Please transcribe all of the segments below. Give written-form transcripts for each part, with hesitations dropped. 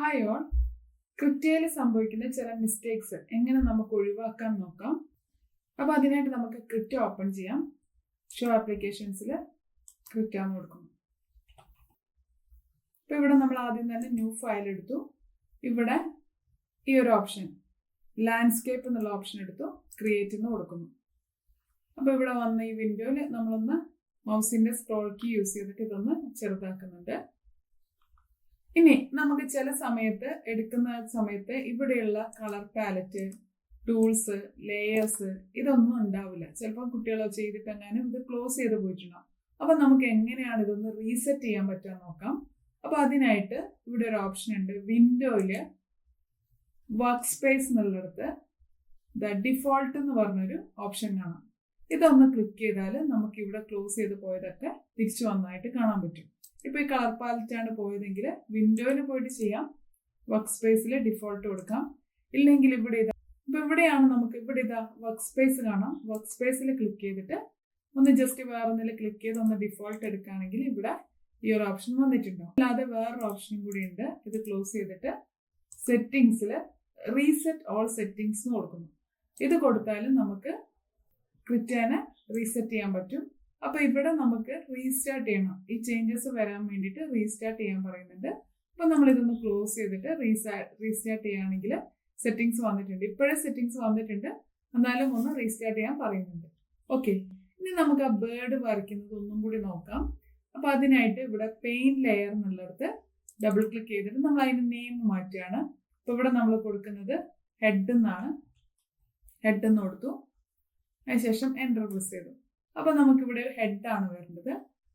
Hi all. ക്രിപ്റ്റോയിൽ സംഭവിക്കുന്ന ചില mistakes എങ്ങനെ നമുക്ക് ഒഴിവാക്കാൻ നോക്കാം. അപ്പോൾ അതിനായിട്ട് നമുക്ക് ക്രിപ്റ്റോ ഓപ്പൺ ചെയ്യാം. ഷോ ആപ്ലിക്കേഷൻസിൽ ക്രിപ്റ്റോ എന്ന് കൊടുക്കുന്നു. അപ്പോൾ ഇവിടെ നമ്മൾ ആദ്യം തന്നെ ന്യൂ ഫയൽ എടുത്തു. ഇവിടെ ഈ ഒരു ഓപ്ഷൻ ലാൻഡ്സ്കേപ്പ് എന്നുള്ള ഓപ്ഷൻ എടുത്തു, ക്രിയേറ്റ് എന്ന് കൊടുക്കുന്നു. അപ്പോൾ ഇവിടെ വന്ന ഈ വിൻഡോയിൽ നമ്മളൊന്ന് മൗസിന്റെ സ്ക്രോൾ കീ യൂസ് ചെയ്തിട്ട് ഇതൊന്ന് ചെറുതാക്കുന്നുണ്ട്. ഇനി നമുക്ക് ചില സമയത്ത് എടുക്കുന്ന സമയത്ത് ഇവിടെയുള്ള കളർ പാലറ്റ്, ടൂൾസ്, ലേയേഴ്സ് ഇതൊന്നും ഉണ്ടാവില്ല. ചിലപ്പോൾ കുട്ടികൾ ചെയ്തിട്ടെങ്ങാനും ഇത് ക്ലോസ് ചെയ്ത് പോയിട്ടുണ്ടാവും. അപ്പൊ നമുക്ക് എങ്ങനെയാണ് ഇതൊന്ന് റീസെറ്റ് ചെയ്യാൻ പറ്റുക നോക്കാം. അപ്പൊ അതിനായിട്ട് ഇവിടെ ഒരു ഓപ്ഷൻ ഉണ്ട്. വിൻഡോയില് വർക്ക് സ്പേസ് എന്നുള്ളിടത്ത് ഡിഫോൾട്ട് എന്ന് പറഞ്ഞൊരു ഓപ്ഷൻ കാണാം. ഇതൊന്ന് ക്ലിക്ക് ചെയ്താൽ നമുക്ക് ഇവിടെ ക്ലോസ് ചെയ്ത് പോയതൊക്കെ തിരിച്ചു വന്നതായിട്ട് കാണാൻ പറ്റും. ഇപ്പൊ ഈ കളർ പാലറ്റ് ആണ് പോയതെങ്കിൽ വിൻഡോയിൽ പോയിട്ട് ചെയ്യാം, വർക്ക് സ്പേസിൽ ഡിഫോൾട്ട് കൊടുക്കാം. ഇല്ലെങ്കിൽ ഇവിടെ ഇതാ, ഇപ്പൊ ഇവിടെയാണ് നമുക്ക് ഇവിടെ ഇതാ വർക്ക് സ്പേസ് കാണാം. വർക്ക് സ്പേസിൽ ക്ലിക്ക് ചെയ്തിട്ട് ഒന്ന് ജസ്റ്റ് വേറെ ഒന്നിൽ ക്ലിക്ക് ചെയ്ത് ഒന്ന് ഡിഫോൾട്ട് എടുക്കുകയാണെങ്കിൽ ഇവിടെ ഈ ഒരു ഓപ്ഷൻ വന്നിട്ടുണ്ടാവും. അല്ലാതെ വേറൊരു ഓപ്ഷനും കൂടി ഉണ്ട്. ഇത് ക്ലോസ് ചെയ്തിട്ട് സെറ്റിംഗ്സിൽ റീസെറ്റ് ഓൾ സെറ്റിംഗ്സ് എന്ന് കൊടുക്കുന്നു. ഇത് കൊടുത്താലും നമുക്ക് ക്രിപ്റ്റോനെ റീസെറ്റ് ചെയ്യാൻ പറ്റും. അപ്പൊ ഇവിടെ നമുക്ക് റീസ്റ്റാർട്ട് ചെയ്യണം. ഈ ചേഞ്ചസ് വരാൻ വേണ്ടിയിട്ട് റീസ്റ്റാർട്ട് ചെയ്യാൻ പറയുന്നുണ്ട്. അപ്പൊ നമ്മൾ ഇതൊന്ന് ക്ലോസ് ചെയ്തിട്ട് റീസ്റ്റാർട്ട് ചെയ്യുകയാണെങ്കിൽ സെറ്റിംഗ്സ് വന്നിട്ടുണ്ട്. ഇപ്പോഴേ സെറ്റിംഗ്സ് വന്നിട്ടുണ്ട്, എന്നാലും ഒന്ന് റീസ്റ്റാർട്ട് ചെയ്യാൻ പറയുന്നുണ്ട്. ഓക്കെ, ഇനി നമുക്ക് ആ ബേർഡ് വരയ്ക്കുന്നത് ഒന്നും കൂടി നോക്കാം. അപ്പൊ അതിനായിട്ട് ഇവിടെ പെയിന്റ് ലെയർ എന്നുള്ളിടത്ത് ഡബിൾ ക്ലിക്ക് ചെയ്തിട്ട് നമ്മൾ അതിന് നെയിം മാറ്റുകയാണ്. അപ്പൊ ഇവിടെ നമ്മൾ കൊടുക്കുന്നത് ഹെഡ് എന്നാണ്. ഹെഡ് എന്ന് കൊടുത്തു. അതിനുശേഷം എൻ്റർ പ്രസ് ചെയ്തു. അപ്പൊ നമുക്കിവിടെ ഒരു ഹെഡാണ് വരുന്നത്.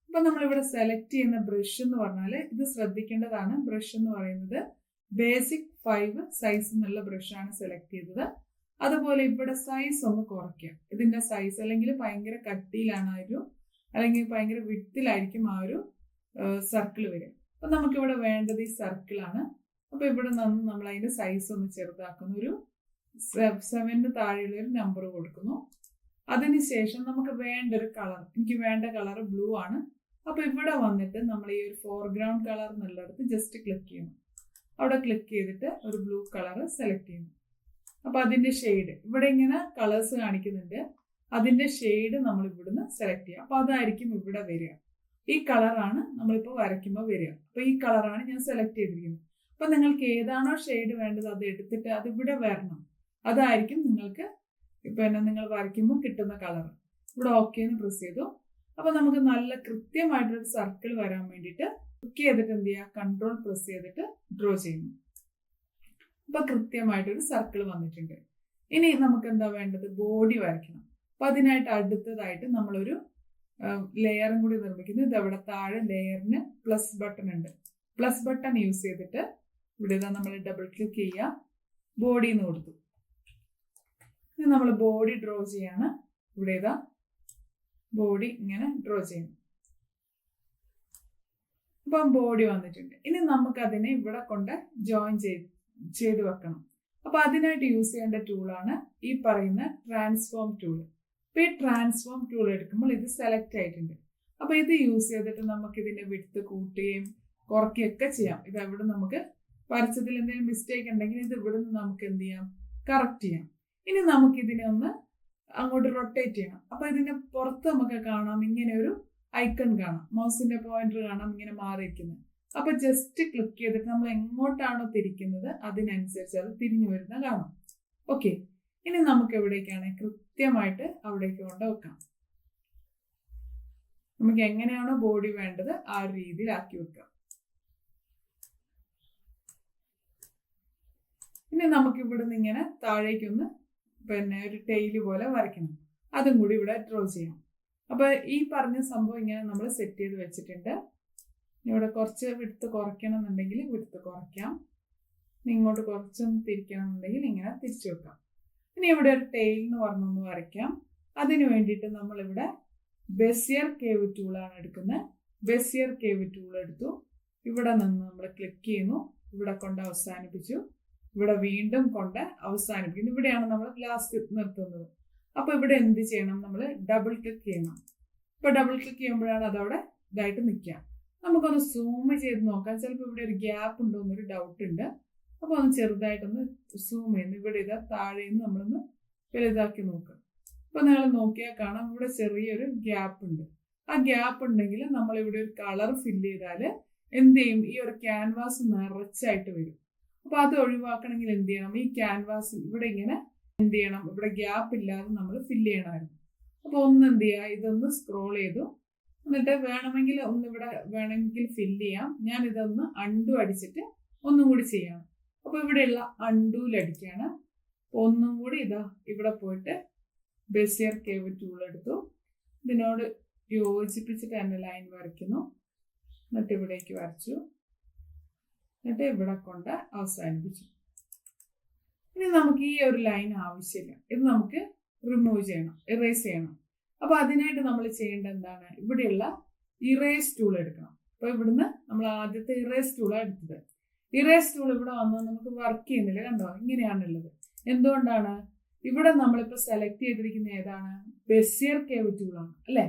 അപ്പൊ നമ്മളിവിടെ സെലക്ട് ചെയ്യുന്ന ബ്രഷ് എന്ന് പറഞ്ഞാൽ ഇത് ശ്രദ്ധിക്കേണ്ടതാണ്. ബ്രഷ് എന്ന് പറയുന്നത് ബേസിക് 5 സൈസ് എന്നുള്ള ബ്രഷാണ് സെലക്ട് ചെയ്തത്. അതുപോലെ ഇവിടെ സൈസ് ഒന്ന് കുറയ്ക്കുക. ഇതിന്റെ സൈസ് അല്ലെങ്കിൽ ഭയങ്കര കട്ടിയിലാണ് അല്ലെങ്കിൽ ഭയങ്കര വിട്ടിലായിരിക്കും ആ ഒരു സർക്കിൾ വരിക. അപ്പൊ നമുക്കിവിടെ വേണ്ടത് ഈ സർക്കിളാണ്. അപ്പൊ ഇവിടെ നിന്ന് നമ്മൾ അതിന്റെ സൈസ് ഒന്ന് ചെറുതാക്കുന്നു. ഒരു 7 താഴെയുള്ള ഒരു നമ്പർ കൊടുക്കുന്നു. അതിനുശേഷം നമുക്ക് വേണ്ട ഒരു കളർ, എനിക്ക് വേണ്ട കളർ ബ്ലൂ ആണ്. അപ്പൊ ഇവിടെ വന്നിട്ട് നമ്മൾ ഈ ഒരു ഫോർഗ്രൗണ്ട് കളർ എന്നുള്ളിടത്ത് ജസ്റ്റ് ക്ലിക്ക് ചെയ്യുന്നു. അവിടെ ക്ലിക്ക് ചെയ്തിട്ട് ഒരു ബ്ലൂ കളർ സെലക്ട് ചെയ്യുന്നു. അപ്പൊ അതിന്റെ ഷെയ്ഡ് ഇവിടെ ഇങ്ങനെ കളേഴ്സ് കാണിക്കുന്നുണ്ട്. അതിന്റെ ഷെയ്ഡ് നമ്മൾ ഇവിടുന്ന് സെലക്ട് ചെയ്യാം. അപ്പൊ അതായിരിക്കും ഇവിടെ വരിക. ഈ കളറാണ് നമ്മളിപ്പോൾ വരയ്ക്കുമ്പോൾ വരിക. അപ്പൊ ഈ കളറാണ് ഞാൻ സെലക്ട് ചെയ്തിരിക്കുന്നത്. അപ്പൊ നിങ്ങൾക്ക് ഏതാണോ ഷെയ്ഡ് വേണ്ടത് അത് എടുത്തിട്ട് അത് ഇവിടെ വരണം. അതായിരിക്കും നിങ്ങൾക്ക് നിങ്ങൾ വരയ്ക്കുമ്പോൾ കിട്ടുന്ന കളർ. ഇവിടെ ഓക്കെ എന്ന് പ്രസ് ചെയ്തു. അപ്പൊ നമുക്ക് നല്ല കൃത്യമായിട്ടൊരു സർക്കിൾ വരാൻ വേണ്ടിയിട്ട് ക്ലിക്ക് ചെയ്തിട്ട് എന്ത് ചെയ്യുക, കൺട്രോൾ പ്രസ് ചെയ്തിട്ട് ഡ്രോ ചെയ്യുന്നു. അപ്പൊ കൃത്യമായിട്ടൊരു സർക്കിൾ വന്നിട്ടുണ്ട്. ഇനി നമുക്ക് എന്താ വേണ്ടത്, ബോഡി വരയ്ക്കണം. അപ്പൊ അതിനായിട്ട് അടുത്തതായിട്ട് നമ്മളൊരു ലെയറും കൂടി നിർമ്മിക്കുന്നു. ഇതവിടെ താഴെ ലെയറിന് പ്ലസ് ബട്ടൺ ഉണ്ട്. പ്ലസ് ബട്ടൺ യൂസ് ചെയ്തിട്ട് ഇവിടെ ഇതാ നമ്മൾ ഡബിൾ ക്ലിക്ക് ചെയ്യുക, ബോഡി എന്ന് കൊടുത്തു. ഇനി നമ്മൾ ബോഡി ഡ്രോ ചെയ്യാണ്. ഇവിടെ ഇതാ ബോഡി ഇങ്ങനെ ഡ്രോ ചെയ്യുന്നു. അപ്പം ബോഡി വന്നിട്ടുണ്ട്. ഇനി നമുക്ക് അതിനെ ഇവിടെ കൊണ്ട് ജോയിൻ ചെയ്ത് വെക്കണം. അപ്പൊ അതിനായിട്ട് യൂസ് ചെയ്യേണ്ട ടൂളാണ് ഈ പറയുന്ന ട്രാൻസ്ഫോം ടൂൾ. അപ്പൊ ഈ ട്രാൻസ്ഫോം ടൂൾ എടുക്കുമ്പോൾ ഇത് സെലക്ട് ആയിട്ടുണ്ട്. അപ്പൊ ഇത് യൂസ് ചെയ്തിട്ട് നമുക്ക് ഇതിന്റെ വിഡ്ത്ത് കൂട്ടുകയും കുറയ്ക്കുകയൊക്കെ ചെയ്യാം. ഇത് ഇവിടെ നമുക്ക് വരച്ചതിൽ എന്തെങ്കിലും മിസ്റ്റേക്ക് ഉണ്ടെങ്കിൽ ഇത് ഇവിടെ നിന്ന് നമുക്ക് എന്ത് ചെയ്യാം, കറക്റ്റ് ചെയ്യാം. ഇനി നമുക്ക് ഇതിനെ ഒന്ന് അങ്ങോട്ട് റൊട്ടേറ്റ് ചെയ്യണം. അപ്പൊ ഇതിന്റെ പുറത്ത് നമുക്ക് കാണാം ഇങ്ങനെ ഒരു ഐക്കൺ കാണാം, മൗസിന്റെ പോയിന്റർ കാണാം ഇങ്ങനെ മാറിയിരിക്കുന്നത്. അപ്പൊ ജസ്റ്റ് ക്ലിക്ക് ചെയ്തിട്ട് നമ്മൾ എങ്ങോട്ടാണോ തിരിക്കുന്നത് അതിനനുസരിച്ച് അത് തിരിഞ്ഞു വരുന്ന കാണാം. ഓക്കെ, ഇനി നമുക്ക് എവിടേക്കാണ് കൃത്യമായിട്ട് അവിടേക്ക് കൊണ്ട് വെക്കാം. നമുക്ക് എങ്ങനെയാണോ ബോഡി വേണ്ടത് ആ ഒരു രീതിയിലാക്കി വെക്കാം. ഇനി നമുക്ക് ഇവിടുന്ന് ഇങ്ങനെ താഴേക്കൊന്ന് ഒരു ടെയില് പോലെ വരയ്ക്കണം. അതും കൂടി ഇവിടെ ഡ്രോ ചെയ്യാം. അപ്പൊ ഈ പറഞ്ഞ സംഭവം ഇങ്ങനെ നമ്മൾ സെറ്റ് ചെയ്ത് വെച്ചിട്ടുണ്ട്. ഇവിടെ കുറച്ച് വിഡ്ത്ത് കുറയ്ക്കണം എന്നുണ്ടെങ്കിൽ വിഡ്ത്ത് കുറയ്ക്കാം. ഇങ്ങോട്ട് കുറച്ചൊന്ന് തിരിക്കണം എന്നുണ്ടെങ്കിൽ ഇങ്ങനെ തിരിച്ചു വെക്കാം. ഇനി ഇവിടെ ഒരു ടെയിൽ എന്ന് പറഞ്ഞൊന്ന് വരയ്ക്കാം. അതിന് വേണ്ടിയിട്ട് നമ്മളിവിടെ ബെസിയർ കേവ് ടൂളാണ് എടുക്കുന്നത്. ബെസിയർ കേവ് ടൂൾ എടുത്തു. ഇവിടെ നിന്ന് നമ്മൾ ക്ലിക്ക് ചെയ്യുന്നു. ഇവിടെ കൊണ്ട് അവസാനിപ്പിച്ചു. ഇവിടെ വീണ്ടും കൊണ്ട് അവസാനിപ്പിക്കുന്നു. ഇവിടെയാണ് നമ്മൾ ലാസ്റ്റ് നിർത്തുന്നത്. അപ്പൊ ഇവിടെ എന്ത് ചെയ്യണം, നമ്മൾ ഡബിൾ ക്ലിക്ക് ചെയ്യണം. ഇപ്പൊ ഡബിൾ ക്ലിക്ക് ചെയ്യുമ്പോഴാണ് അതവിടെ ഇതായിട്ട് നിൽക്കുക. നമുക്കൊന്ന് സൂം ചെയ്ത് നോക്കാം. ചിലപ്പോൾ ഇവിടെ ഒരു ഗ്യാപ്പ് ഉണ്ടോ എന്നൊരു ഡൗട്ട് ഉണ്ട്. അപ്പോൾ ഒന്ന് ചെറുതായിട്ടൊന്ന് സൂം ചെയ്യുന്നു. ഇവിടെ ഇതാ താഴേന്ന് നമ്മളൊന്ന് വലുതാക്കി നോക്കാം. അപ്പോൾ നിങ്ങൾ നോക്കിയാൽ കാണാം ഇവിടെ ചെറിയൊരു ഗ്യാപ്പ് ഉണ്ട്. ആ ഗ്യാപ്പ് ഉണ്ടെങ്കിൽ നമ്മളിവിടെ ഒരു കളർ ഫില്ല് ചെയ്താൽ എന്ത് ചെയ്യും, ഈ ഒരു ക്യാൻവാസ് നിറച്ചായിട്ട് വരും. അപ്പോൾ അത് ഒഴിവാക്കണമെങ്കിൽ എന്ത് ചെയ്യണം, ഈ ക്യാൻവാസ് ഇവിടെ ഇങ്ങനെ എന്ത് ചെയ്യണം, ഇവിടെ ഗ്യാപ്പ് ഇല്ലാതെ നമ്മൾ ഫില്ല് ചെയ്യണമായിരുന്നു. അപ്പോൾ ഒന്ന് എന്ത് ചെയ്യുക, ഇതൊന്ന് സ്ക്രോൾ ചെയ്തു, എന്നിട്ട് വേണമെങ്കിൽ ഒന്നിവിടെ വേണമെങ്കിൽ ഫില്ല് ചെയ്യാം. ഞാൻ ഇതൊന്ന് അണ്ടു അടിച്ചിട്ട് ഒന്നും കൂടി ചെയ്യണം. അപ്പോൾ ഇവിടെയുള്ള അണ്ടൂലടിക്കുകയാണ്. ഒന്നും കൂടി ഇതാ ഇവിടെ പോയിട്ട് ബെസിയർ കേവ് ടൂൾ എടുത്തു, ഇതിനോട് യോജിപ്പിച്ചിട്ട് തന്നെ ലൈൻ വരയ്ക്കുന്നു. എന്നിട്ട് ഇവിടേക്ക് വരച്ചു, എന്നിട്ട് ഇവിടെ കൊണ്ട് അവസാനിപ്പിച്ചു. ഇനി നമുക്ക് ഈ ഒരു ലൈൻ ആവശ്യമില്ല, ഇത് നമുക്ക് റിമൂവ് ചെയ്യണം, ഇറേസ് ചെയ്യണം. അപ്പോൾ അതിനായിട്ട് നമ്മൾ ചെയ്യേണ്ടത് എന്താണ്, ഇവിടെയുള്ള ഇറേസ് ടൂൾ എടുക്കണം. അപ്പോൾ ഇവിടുന്ന് നമ്മൾ ആദ്യത്തെ ഇറേസ് ടൂളാണ് എടുത്തത്. ഇറേസ് ടൂൾ ഇവിടെ വന്നാൽ നമുക്ക് വർക്ക് ചെയ്യുന്നില്ല, കണ്ടോ, ഇങ്ങനെയാണുള്ളത്. എന്തുകൊണ്ടാണ്, ഇവിടെ നമ്മളിപ്പോൾ സെലക്ട് ചെയ്തിരിക്കുന്ന ഏതാണ്, ബെസിയർ കേവ് ടൂളാണ് അല്ലേ.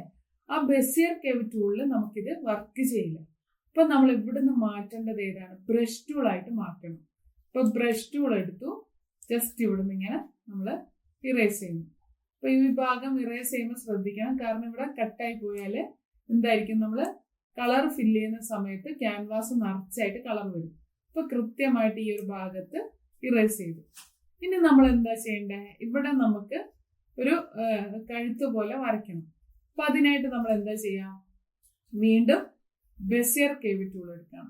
ആ ബെസിയർ കേവ് ടൂളിൽ നമുക്കിത് വർക്ക് ചെയ്യില്ല. അപ്പൊ നമ്മൾ ഇവിടുന്ന് മാറ്റേണ്ടത് ഏതാണ്, ബ്രഷ് ടൂൾ ആയിട്ട് മാറ്റണം. അപ്പൊ ബ്രഷ് ടൂൾ എടുത്തു, ജസ്റ്റ് ഇവിടുന്ന് ഇങ്ങനെ നമ്മൾ ഇറേസ് ചെയ്യുന്നു. അപ്പൊ ഈ ഭാഗം ഇറേസ് ചെയ്യുമ്പോൾ ശ്രദ്ധിക്കണം, കാരണം ഇവിടെ കട്ടായി പോയാൽ എന്തായിരിക്കും, നമ്മൾ കളർ ഫില്ല് ചെയ്യുന്ന സമയത്ത് ക്യാൻവാസ് നിറച്ചായിട്ട് കളർ വരും. അപ്പൊ കൃത്യമായിട്ട് ഈ ഒരു ഭാഗത്ത് ഇറേസ് ചെയ്തു. ഇനി നമ്മൾ എന്താ ചെയ്യേണ്ടത്, ഇവിടെ നമുക്ക് ഒരു കഴുത്ത് പോലെ വരയ്ക്കണം. അപ്പൊ അതിനായിട്ട് നമ്മൾ എന്താ ചെയ്യാം, വീണ്ടും ബെസിയർ കേവ് ടൂൾ എടുക്കണം.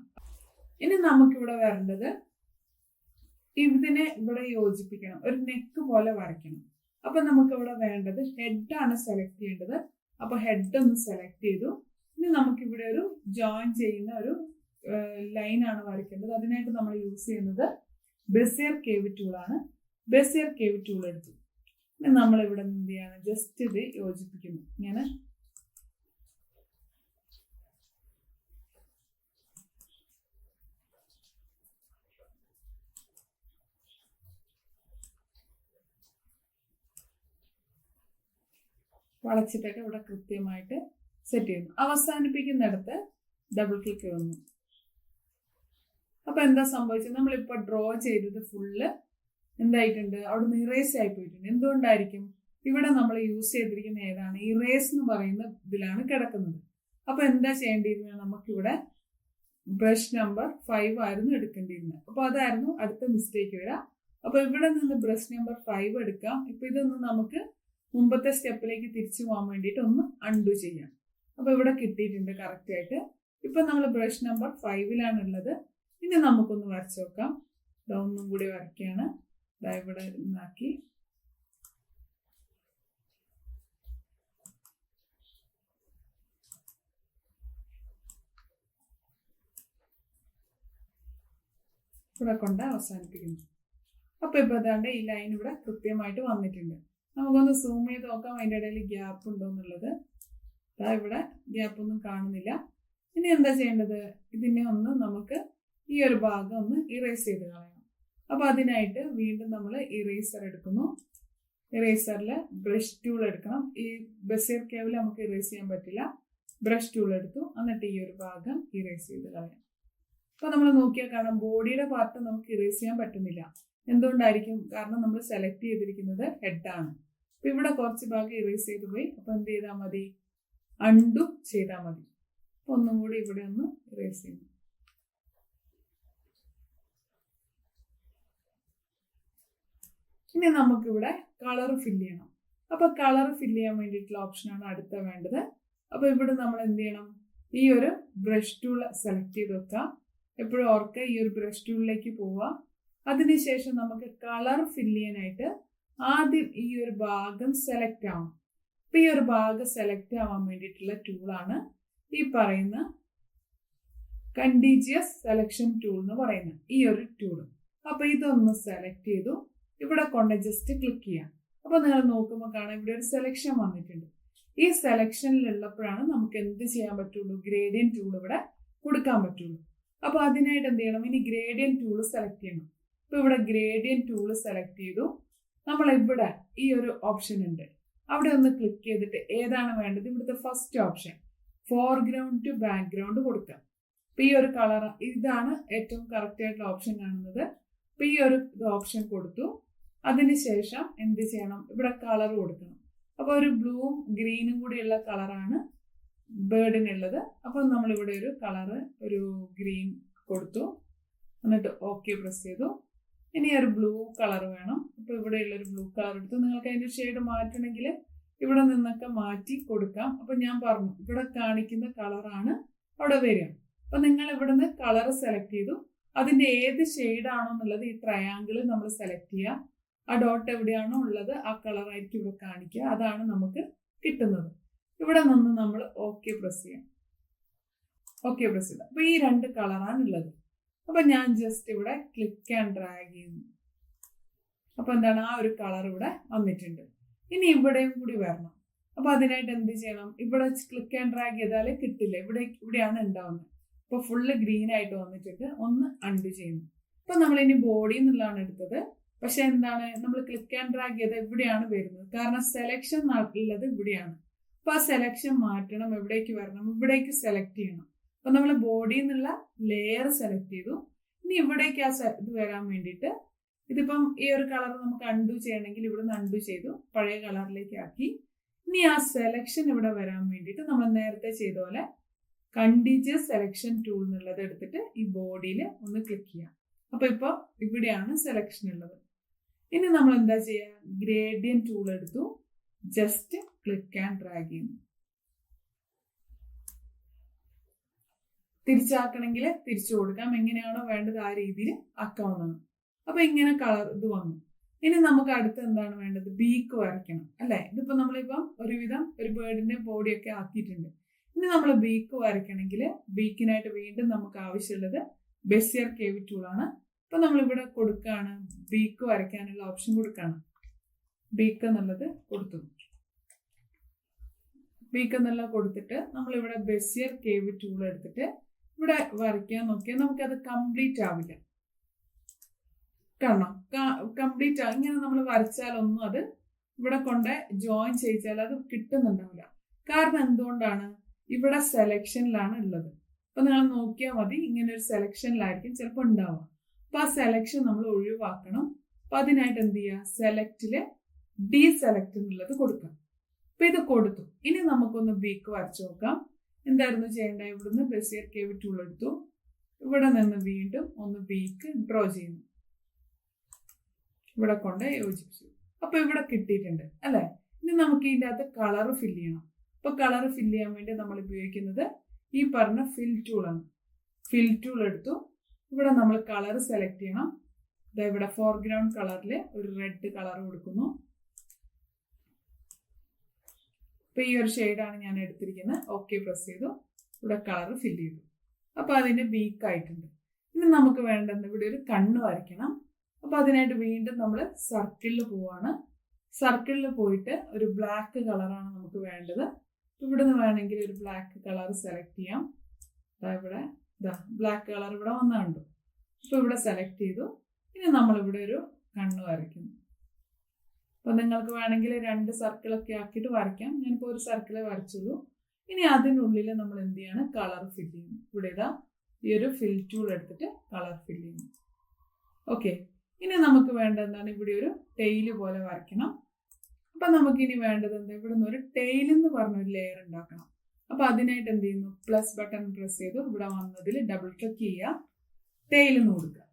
ഇനി നമുക്കിവിടെ വരേണ്ടത് ഇതിനെ ഇവിടെ യോജിപ്പിക്കണം, ഒരു നെക്ക് പോലെ വരയ്ക്കണം. അപ്പൊ നമുക്ക് ഇവിടെ വേണ്ടത് ഹെഡാണ് സെലക്ട് ചെയ്യേണ്ടത്. അപ്പൊ ഹെഡ് ഒന്ന് സെലക്ട് ചെയ്തു. ഇനി നമുക്കിവിടെ ഒരു ജോയിൻ ചെയ്യുന്ന ഒരു ലൈനാണ് വരയ്ക്കേണ്ടത്. അതിനായിട്ട് നമ്മൾ യൂസ് ചെയ്യുന്നത് ബെസിയർ കേവ് ടൂളാണ്. ബെസിയർ കേവ് ടൂൾ എടുത്തു. നമ്മൾ ഇവിടെ എന്ത് ചെയ്യാണ്, ജസ്റ്റ് ഇത് യോജിപ്പിക്കുന്നു. ഇങ്ങനെ വളച്ചിട്ടൊക്കെ ഇവിടെ കൃത്യമായിട്ട് സെറ്റ് ചെയ്യുന്നു. അവസാനിപ്പിക്കുന്നിടത്ത് ഡബിൾ ക്ലിക്ക് വന്നു. അപ്പൊ എന്താ സംഭവിച്ചത്, നമ്മളിപ്പോ ഡ്രോ ചെയ്തത് ഫുള്ള് എന്തായിട്ടുണ്ട്, അവിടെ ഇറേസ് ആയി പോയിട്ടുണ്ട്. എന്തുകൊണ്ടായിരിക്കും, ഇവിടെ നമ്മൾ യൂസ് ചെയ്തിരിക്കുന്ന ഏതാണ്, ഇറേസ് എന്ന് പറയുന്ന ഇതിലാണ് കിടക്കുന്നത്. അപ്പൊ എന്താ ചെയ്യേണ്ടിയിരുന്നത്, നമുക്കിവിടെ ബ്രഷ് നമ്പർ 5 ആയിരുന്നു എടുക്കേണ്ടിയിരുന്നത്. അപ്പൊ അതായിരുന്നു അടുത്ത മിസ്റ്റേക്ക് വരാം. അപ്പൊ ഇവിടെ നിന്ന് ബ്രഷ് നമ്പർ 5 എടുക്കാം. ഇപ്പൊ ഇതൊന്ന് നമുക്ക് മുമ്പത്തെ സ്റ്റെപ്പിലേക്ക് തിരിച്ചു പോകാൻ വേണ്ടിയിട്ട് ഒന്ന് അൺഡു ചെയ്യാം. അപ്പൊ ഇവിടെ കിട്ടിയിട്ടുണ്ട് കറക്റ്റ് ആയിട്ട്. ഇപ്പൊ നമ്മൾ ബ്രഷ് നമ്പർ 5 ഉള്ളത്. ഇനി നമുക്കൊന്ന് വരച്ചു നോക്കാം. ഇതൊന്നും കൂടി വരയ്ക്കുകയാണ്. ഇവിടെ നിന്നാക്കി ഇവിടെ കൊണ്ട് അവസാനിപ്പിക്കുന്നു. അപ്പൊ ഇപ്പൊ അതാണ്ട് ഈ ലൈൻ ഇവിടെ കൃത്യമായിട്ട് വന്നിട്ടുണ്ട്. നമുക്കൊന്ന് സൂം ചെയ്ത് നോക്കാം അതിൻ്റെ ഇടയിൽ ഗ്യാപ്പ് ഉണ്ടോ എന്നുള്ളത്. ഇവിടെ ഗ്യാപ്പ് ഒന്നും കാണുന്നില്ല. ഇനി എന്താ ചെയ്യേണ്ടത്, ഇതിനെ ഒന്ന് നമുക്ക് ഈ ഒരു ഭാഗം ഒന്ന് ഇറേസ് ചെയ്ത് കളയണം. അപ്പൊ അതിനായിട്ട് വീണ്ടും നമ്മൾ ഇറേസർ എടുക്കുന്നു. ഇറേസറിൽ ബ്രഷ് ടൂൾ എടുക്കണം. ഈ ബെസിയർ കേവിൽ നമുക്ക് ഇറേസ് ചെയ്യാൻ പറ്റില്ല. ബ്രഷ് ടൂൾ എടുത്തു, എന്നിട്ട് ഈ ഒരു ഭാഗം ഇറേസ് ചെയ്ത് കളയാം. അപ്പൊ നമ്മൾ നോക്കിയാൽ കാണാം ബോഡിയുടെ പാർട്ട് നമുക്ക് ഇറേസ് ചെയ്യാൻ പറ്റുന്നില്ല. എന്തുകൊണ്ടായിരിക്കും, കാരണം നമ്മൾ സെലക്ട് ചെയ്തിരിക്കുന്നത് ഹെഡാണ്. അപ്പൊ ഇവിടെ കുറച്ച് ഭാഗം ഇറേസ് ചെയ്ത് പോയി. അപ്പൊ എന്ത് ചെയ്താൽ മതി, അൺഡു ചെയ്താൽ മതി. അപ്പൊ ഒന്നും കൂടി ഇവിടെ ഒന്ന് ഇറേസ് ചെയ്യുന്നു. ഇനി നമുക്കിവിടെ കളർ ഫില്ല് ചെയ്യണം. അപ്പൊ കളർ ഫില്ല് ചെയ്യാൻ വേണ്ടിയിട്ടുള്ള ഓപ്ഷനാണ് അടുത്ത വേണ്ടത്. അപ്പൊ ഇവിടെ നമ്മൾ എന്ത് ചെയ്യണം, ഈ ഒരു ബ്രഷ് ടൂൾ സെലക്ട് ചെയ്ത് വെക്കുക. എപ്പോഴും ഓർക്കുക, ഈ ഒരു ബ്രഷ് ടൂളിലേക്ക് പോവുക. അതിനുശേഷം നമുക്ക് കളർ ഫില്ല് ചെയ്യാനായിട്ട് ആദ്യം ഈ ഒരു ഭാഗം സെലക്ട് ആവണം. അപ്പൊ ഈ ഒരു ഭാഗം സെലക്ട് ആവാൻ വേണ്ടിയിട്ടുള്ള ടൂളാണ് ഈ പറയുന്ന കണ്ടീജിയസ് സെലക്ഷൻ ടൂൾ എന്ന് പറയുന്നത് ഈ ഒരു ടൂൾ. അപ്പൊ ഇതൊന്ന് സെലക്ട് ചെയ്തു, ഇവിടെ കൊണ്ട് ജസ്റ്റ് ക്ലിക്ക് ചെയ്യാം. അപ്പൊ നിങ്ങൾ നോക്കുമ്പോൾ കാണാം ഇവിടെ ഒരു സെലക്ഷൻ വന്നിട്ടുണ്ട്. ഈ സെലക്ഷനിലുള്ളപ്പോഴാണ് നമുക്ക് എന്ത് ചെയ്യാൻ പറ്റുള്ളൂ, ഗ്രേഡിയൻ ടൂൾ ഇവിടെ കൊടുക്കാൻ പറ്റുള്ളൂ. അപ്പൊ അതിനായിട്ട് എന്ത് ചെയ്യണം, ഇനി ഗ്രേഡിയൻ ടൂൾ സെലക്ട് ചെയ്യണം. അപ്പൊ ഇവിടെ ഗ്രേഡിയൻ ടൂൾ സെലക്ട് ചെയ്തു. നമ്മൾ ഇവിടെ ഈ ഒരു ഓപ്ഷൻ ഉണ്ട്, അവിടെ ഒന്ന് ക്ലിക്ക് ചെയ്തിട്ട് ഏതാണ് വേണ്ടത്, ഇവിടുത്തെ first option foreground to background കൊടുക്കാം. അപ്പൊ ഈ ഒരു കളർ ഇതാണ് ഏറ്റവും കറക്റ്റ് ആയിട്ടുള്ള ഓപ്ഷൻ കാണുന്നത്. അപ്പൊ ഈ ഒരു ഓപ്ഷൻ കൊടുത്തു. അതിനുശേഷം എന്ത് ചെയ്യണം, ഇവിടെ കളർ കൊടുക്കണം. അപ്പൊ ഒരു ബ്ലൂവും ഗ്രീനും കൂടിയുള്ള കളറാണ് ബേർഡിനുള്ളത്. അപ്പൊ നമ്മളിവിടെ ഒരു കളറ് ഒരു ഗ്രീൻ കൊടുത്തു. എന്നിട്ട് ഓക്കെ പ്രസ് ചെയ്തു. ഇനി ഒരു ബ്ലൂ കളർ വേണം. അപ്പൊ ഇവിടെയുള്ള ഒരു ബ്ലൂ കളർ എടുത്തു. നിങ്ങൾക്ക് അതിന്റെ ഷെയ്ഡ് മാറ്റണമെങ്കിൽ ഇവിടെ നിന്നൊക്കെ മാറ്റി കൊടുക്കാം. അപ്പൊ ഞാൻ പറഞ്ഞു ഇവിടെ കാണിക്കുന്ന കളറാണ് അവിടെ വരിക. അപ്പൊ നിങ്ങൾ ഇവിടുന്ന് കളർ സെലക്ട് ചെയ്തു. അതിന്റെ ഏത് ഷെയ്ഡ് ആണോ എന്നുള്ളത് ഈ ട്രയാങ്കിൾ നമ്മൾ സെലക്ട് ചെയ്യുക. ആ ഡോട്ട് എവിടെയാണോ ഉള്ളത് ആ കളർ ആയിരിക്കും ഇവിടെ കാണിക്കുക. അതാണ് നമുക്ക് കിട്ടുന്നത്. ഇവിടെ നിന്ന് നമ്മൾ ഓക്കെ പ്രസ് ചെയ്യാം. ഓക്കെ പ്രസ് ചെയ്ത അപ്പൊ ഈ 2 കളറാണ് ഉള്ളത്. അപ്പൊ ഞാൻ ജസ്റ്റ് ഇവിടെ ക്ലിക്ക് ആൻഡ് ഡ്രാഗ് ചെയ്യുന്നു. അപ്പൊ എന്താണ്, ആ ഒരു കളർ ഇവിടെ വന്നിട്ടുണ്ട്. ഇനി ഇവിടെയും കൂടി വരണം. അപ്പൊ അതിനായിട്ട് എന്ത് ചെയ്യണം, ഇവിടെ ക്ലിക്ക് ആൻഡ് ഡ്രാഗ് ചെയ്താലേ കിട്ടില്ല. ഇവിടെയാണ് ഉണ്ടാവുന്നത്. ഇപ്പൊ ഫുള്ള് ഗ്രീൻ ആയിട്ട് വന്നിട്ടുണ്ട്. ഒന്ന് അൺഡു ചെയ്യുന്നു. അപ്പൊ നമ്മൾ ഇനി ബോഡി എന്നുള്ളതാണ് എടുത്തത്. പക്ഷെ എന്താണ്, നമ്മൾ ക്ലിക്ക് ആൻഡ് ഡ്രാഗ് ചെയ്ത് ഇവിടെയാണ് വരുന്നത്. കാരണം സെലക്ഷൻ ഉള്ളത് ഇവിടെയാണ്. അപ്പൊ ആ സെലക്ഷൻ മാറ്റണം. എവിടേക്ക് വരണം, ഇവിടേക്ക് സെലക്ട് ചെയ്യണം. അപ്പൊ നമ്മൾ ബോഡി എന്നുള്ള ലെയർ സെലക്ട് ചെയ്തു. ഇനി ഇവിടേക്ക് ആ ഇത് വരാൻ വേണ്ടിയിട്ട് ഇതിപ്പം ഈ ഒരു കളർ നമുക്ക് അൺഡു ചെയ്യണമെങ്കിൽ ഇവിടുന്ന് അൺഡു ചെയ്തു പഴയ കളറിലേക്ക് ആക്കി. ഇനി ആ സെലക്ഷൻ ഇവിടെ വരാൻ വേണ്ടിയിട്ട് നമ്മൾ നേരത്തെ ചെയ്ത പോലെ കണ്ടിന്യൂസ് സെലക്ഷൻ ടൂൾ എന്നുള്ളത് എടുത്തിട്ട് ഈ ബോഡിയിൽ ഒന്ന് ക്ലിക്ക് ചെയ്യാം. അപ്പൊ ഇപ്പൊ ഇവിടെയാണ് സെലക്ഷൻ ഉള്ളത്. ഇനി നമ്മൾ എന്താ ചെയ്യുക, ഗ്രേഡിയൻ ടൂൾ എടുത്തു, ജസ്റ്റ് ക്ലിക്ക് ആൻഡ് ഡ്രാഗ് ചെയ്യുന്നു. തിരിച്ചാക്കണമെങ്കിൽ തിരിച്ചു കൊടുക്കാം. എങ്ങനെയാണോ വേണ്ടത് ആ രീതിയിൽ ആക്കാവുന്നതാണ്. അപ്പൊ ഇങ്ങനെ കളർ ഇത് വന്നു. ഇനി നമുക്ക് അടുത്ത് എന്താണ് വേണ്ടത്, ബീക്ക് വരയ്ക്കണം അല്ലെ. ഇതിപ്പോ നമ്മളിപ്പം ഒരുവിധം ഒരു ബേർഡിന്റെ ബോഡിയൊക്കെ ആക്കിയിട്ടുണ്ട്. ഇനി നമ്മൾ ബീക്ക് വരയ്ക്കണമെങ്കിൽ ബീക്കിനായിട്ട് വീണ്ടും നമുക്ക് ആവശ്യമുള്ളത് ബെസിയർ കേവ് ടൂൾ ആണ്. അപ്പൊ നമ്മളിവിടെ കൊടുക്കുകയാണ്, ബീക്ക് വരയ്ക്കാനുള്ള ഓപ്ഷൻ കൊടുക്കുകയാണ്. ബീക്ക് എന്നുള്ളത് കൊടുത്തു. ബീക്ക് എന്നുള്ളത് കൊടുത്തിട്ട് നമ്മളിവിടെ ബെസിയർ കേവ് ടൂൾ എടുത്തിട്ട് ഇവിടെ വരയ്ക്കാൻ നോക്കിയാൽ നമുക്കത് കംപ്ലീറ്റ് ആവില്ല. കാരണം കംപ്ലീറ്റ് ഇങ്ങനെ നമ്മൾ വരച്ചാലൊന്നും അത് ഇവിടെ കൊണ്ട് ജോയിൻ ചെയ്യിച്ചാൽ അത് കിട്ടുന്നുണ്ടാവില്ല. കാരണം എന്തുകൊണ്ടാണ്, ഇവിടെ സെലക്ഷനിലാണ് ഉള്ളത്. അപ്പൊ നിങ്ങൾ നോക്കിയാൽ മതി, ഇങ്ങനെ ഒരു സെലക്ഷനിലായിരിക്കും ചിലപ്പോൾ ഉണ്ടാവുക. അപ്പൊ ആ സെലക്ഷൻ നമ്മൾ ഒഴിവാക്കണം. അപ്പൊ അതിനായിട്ട് എന്ത് ചെയ്യുക, സെലക്റ്റില് ഡീസെലക്ട് എന്നുള്ളത് കൊടുക്കാം. അപ്പൊ ഇത് കൊടുത്തു. ഇനി നമുക്കൊന്ന് ബീക്ക് വരച്ചു നോക്കാം. എന്തായിരുന്നു ചെയ്യേണ്ടത്, ഇവിടുന്ന് ബെസിയർ കേവ് ടൂൾ എടുത്തു. ഇവിടെ നിന്ന് വീണ്ടും ഒന്ന് ബീക്ക് ഡ്രോ ചെയ്യുന്നു. ഇവിടെ കൊണ്ട് യോജിപ്പിച്ചു. അപ്പൊ ഇവിടെ കിട്ടിയിട്ടുണ്ട് അല്ലെ. ഇനി നമുക്ക് ഇതിൻ്റെ അകത്ത് കളർ ഫില്ല് ചെയ്യണം. അപ്പൊ കളർ ഫില്ല് ചെയ്യാൻ വേണ്ടി നമ്മൾ ഉപയോഗിക്കുന്നത് ഈ പറഞ്ഞ ഫിൽ ടൂൾ ആണ്. ഫിൽ ടൂൾ എടുത്തു. ഇവിടെ നമ്മൾ കളർ സെലക്ട് ചെയ്യണം. ഇവിടെ ഫോർഗ്രൗണ്ട് കളറിൽ ഒരു റെഡ് കളർ കൊടുക്കുന്നു. അപ്പൊ ഈ ഒരു ഷെയ്ഡാണ് ഞാൻ എടുത്തിരിക്കുന്നത്. ഓക്കെ പ്രസ് ചെയ്തു. ഇവിടെ കളർ ഫില്ല് ചെയ്തു. അപ്പൊ അതിന്റെ ബീക്ക് ആയിട്ടുണ്ട്. ഇനി നമുക്ക് വേണ്ടത് ഇവിടെ ഒരു കണ്ണ് വരയ്ക്കണം. അപ്പൊ അതിനായിട്ട് വീണ്ടും നമ്മൾ സർക്കിളിൽ പോവാണ്. സർക്കിളിൽ പോയിട്ട് ഒരു ബ്ലാക്ക് കളറാണ് നമുക്ക് വേണ്ടത്. ഇവിടെ നിന്ന് വേണമെങ്കിൽ ഒരു ബ്ലാക്ക് കളർ സെലക്ട് ചെയ്യാം. ഇവിടെ ബ്ലാക്ക് കളർ ഇവിടെ വന്നുണ്ട്. അപ്പൊ ഇവിടെ സെലക്ട് ചെയ്തു. ഇനി നമ്മളിവിടെ ഒരു കണ്ണ് വരയ്ക്കുന്നു. അപ്പൊ നിങ്ങൾക്ക് വേണമെങ്കിൽ 2 സർക്കിളൊക്കെ ആക്കിയിട്ട് വരയ്ക്കാം. ഞാനിപ്പോൾ ഒരു സർക്കിളെ വരച്ചുള്ളൂ. ഇനി അതിനുള്ളിൽ നമ്മൾ എന്ത് ചെയ്യാണ്, കളർ ഫില്ല് ചെയ്യുന്നു. ഇവിടെ ഈ ഒരു ഫിൽ ടൂൾ എടുത്തിട്ട് കളർ ഫില്ല് ചെയ്യുന്നു. ഓക്കെ. ഇനി നമുക്ക് വേണ്ടത് എന്താണ്, ഇവിടെ ഒരു ടെയില് പോലെ വരയ്ക്കണം. അപ്പൊ നമുക്ക് ഇനി വേണ്ടത് എന്താ, ഇവിടെ നിന്ന് ഒരു ടെയിൽ എന്ന് പറഞ്ഞൊരു ലെയർ ഉണ്ടാക്കണം. അപ്പൊ അതിനായിട്ട് എന്ത് ചെയ്യുന്നു, പ്ലസ് ബട്ടൺ പ്രസ് ചെയ്തു. ഇവിടെ വന്നതിൽ ഡബിൾ ക്ലിക്ക് ചെയ്യുക, ടെയിൽ എന്ന് കൊടുക്കുക,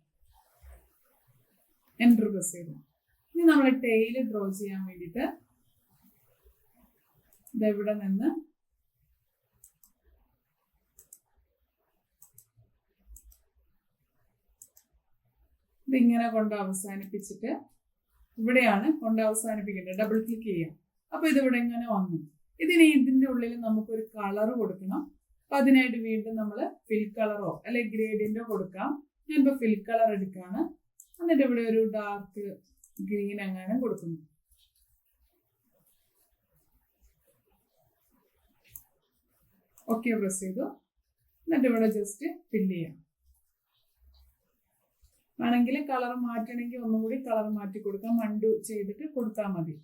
എൻ്റർ പ്രസ് ചെയ്തു. ഇനി നമ്മൾ ടെയിൽ ഡ്രോ ചെയ്യാൻ വേണ്ടിയിട്ട് ഇവിടെ നിന്ന് ഇതിങ്ങനെ കൊണ്ട് അവസാനിപ്പിച്ചിട്ട് ഇവിടെയാണ് കൊണ്ട് അവസാനിപ്പിക്കേണ്ടത്. ഡബിൾ ക്ലിക്ക് ചെയ്യാം. അപ്പൊ ഇതിവിടെ ഇങ്ങനെ വന്നു. ഇതിന്റെ ഉള്ളിൽ നമുക്കൊരു കളർ കൊടുക്കണം. അപ്പൊ അതിനായിട്ട് വീണ്ടും നമ്മൾ ഫിൽ കളറോ അല്ലെ ഗ്രേഡിയന്റോ കൊടുക്കാം. ഞാനിപ്പോ ഫിൽ കളർ എടുക്കാണ്. എന്നിട്ട് ഇവിടെ ഒരു ഡാർക്ക് ഗ്രീൻ അങ്ങനെ കൊടുക്കുന്നു. ഓക്കെ പ്രസ് ചെയ്തു. എന്നിട്ട് ഇവിടെ ജസ്റ്റ് ഫില്ല് ചെയ്യാം. വേണമെങ്കിൽ കളർ മാറ്റണമെങ്കിൽ ഒന്നുകൂടി കളർ മാറ്റി കൊടുക്കാം. അൺഡു ചെയ്തിട്ട് കൊടുത്താൽ മതി.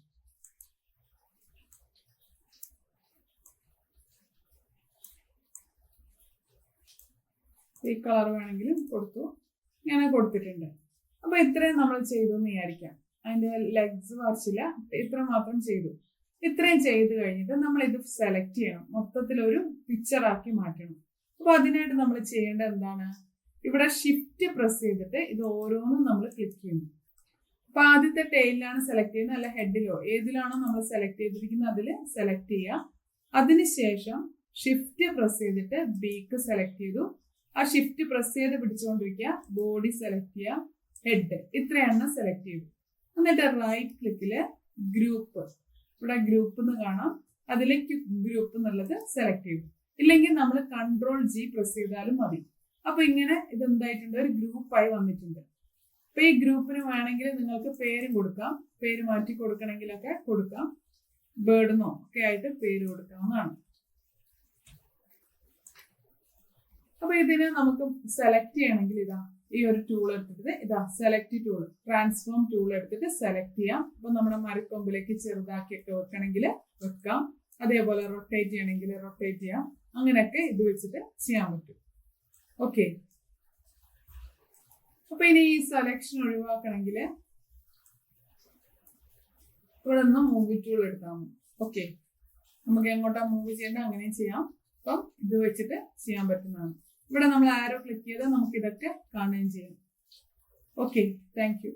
ഈ കളർ വേണമെങ്കിലും കൊടുത്തു. ഇങ്ങനെ കൊടുത്തിട്ടുണ്ട്. അപ്പൊ ഇത്രയും നമ്മൾ ചെയ്തു എന്ന് വിചാരിക്കാം. അതിന്റെ ലെഗ്സ് വരച്ചില്ല, ഇത്ര മാത്രം ചെയ്തു. ഇത്രയും ചെയ്ത് കഴിഞ്ഞിട്ട് നമ്മൾ ഇത് സെലക്ട് ചെയ്യണം, മൊത്തത്തിൽ ഒരു പിക്ചർ ആക്കി മാറ്റണം. അപ്പൊ അതിനായിട്ട് നമ്മൾ ചെയ്യേണ്ടത് എന്താണ്? ഇവിടെ ഷിഫ്റ്റ് പ്രസ് ചെയ്തിട്ട് ഇത് ഓരോന്നും നമ്മൾ ക്ലിക്ക് ചെയ്യുന്നു. അപ്പൊ ആദ്യത്തെ ടെയിലാണ് സെലക്ട് ചെയ്യുന്നത്, അല്ല ഹെഡിലോ ഏതിലാണോ നമ്മൾ സെലക്ട് ചെയ്തിരിക്കുന്നത് അതിൽ സെലക്ട് ചെയ്യുക. അതിനുശേഷം ഷിഫ്റ്റ് പ്രസ് ചെയ്തിട്ട് ബീക്ക് സെലക്ട് ചെയ്തു. ആ ഷിഫ്റ്റ് പ്രസ് ചെയ്ത് പിടിച്ചുകൊണ്ടിരിക്കുക. ബോഡി സെലക്ട് ചെയ്യുക, ഹെഡ്, ഇത്രയാണ് സെലക്ട് ചെയ്തു. എന്നിട്ട് റൈറ്റ് ക്ലിക്കില് ഗ്രൂപ്പ്, ഇവിടെ ഗ്രൂപ്പ് എന്ന് കാണാം, അതിലേക്ക് ഗ്രൂപ്പ് എന്നുള്ളത് സെലക്ട് ചെയ്തു. ഇല്ലെങ്കിൽ നമ്മൾ Ctrl+G പ്രസ് ചെയ്താലും മതി. അപ്പൊ ഇങ്ങനെ ഇത് എന്തായിട്ടുണ്ട്, ഒരു ഗ്രൂപ്പായി വന്നിട്ടുണ്ട്. അപ്പൊ ഈ ഗ്രൂപ്പിന് വേണമെങ്കിൽ നിങ്ങൾക്ക് പേരും കൊടുക്കാം, പേര് മാറ്റി കൊടുക്കണമെങ്കിലൊക്കെ കൊടുക്കാം, ബേർഡെന്നോ ഒക്കെ ആയിട്ട് പേര് കൊടുക്കാവുന്നതാണ്. അപ്പൊ ഇതിന് നമുക്ക് സെലക്ട് ചെയ്യണമെങ്കിൽ ഇതാ ഈ ഒരു ടൂൾ എടുത്തിട്ട് ഇതാ സെലക്ട് ടൂൾ, ട്രാൻസ്ഫോം ടൂൾ എടുത്തിട്ട് സെലക്ട് ചെയ്യാം. അപ്പൊ നമ്മുടെ മരക്കൊമ്പിലേക്ക് ചെറുതാക്കിയൊക്കെ വെക്കണമെങ്കിൽ വെക്കാം, അതേപോലെ റൊട്ടേറ്റ് ചെയ്യണമെങ്കിൽ റൊട്ടേറ്റ് ചെയ്യാം. അങ്ങനെയൊക്കെ ഇത് വെച്ചിട്ട് ചെയ്യാൻ പറ്റും. ഓക്കെ, അപ്പൊ ഇനി ഈ സെലക്ഷൻ ഒഴിവാക്കണമെങ്കിൽ ഇവിടെ നിന്ന് മൂവി ടൂൾ എടുത്താൽ മതി. ഓക്കെ, നമുക്ക് എങ്ങോട്ടാ മൂവ് ചെയ്യേണ്ടത് അങ്ങനെയും ചെയ്യാം. അപ്പം ഇത് വെച്ചിട്ട് ചെയ്യാൻ പറ്റുന്നതാണ്. ഇവിടെ നമ്മൾ ആരോ ക്ലിക്ക് ചെയ്താൽ നമുക്ക് ഇതൊക്കെ കാണുകയും ചെയ്യാം. Okay, thank you.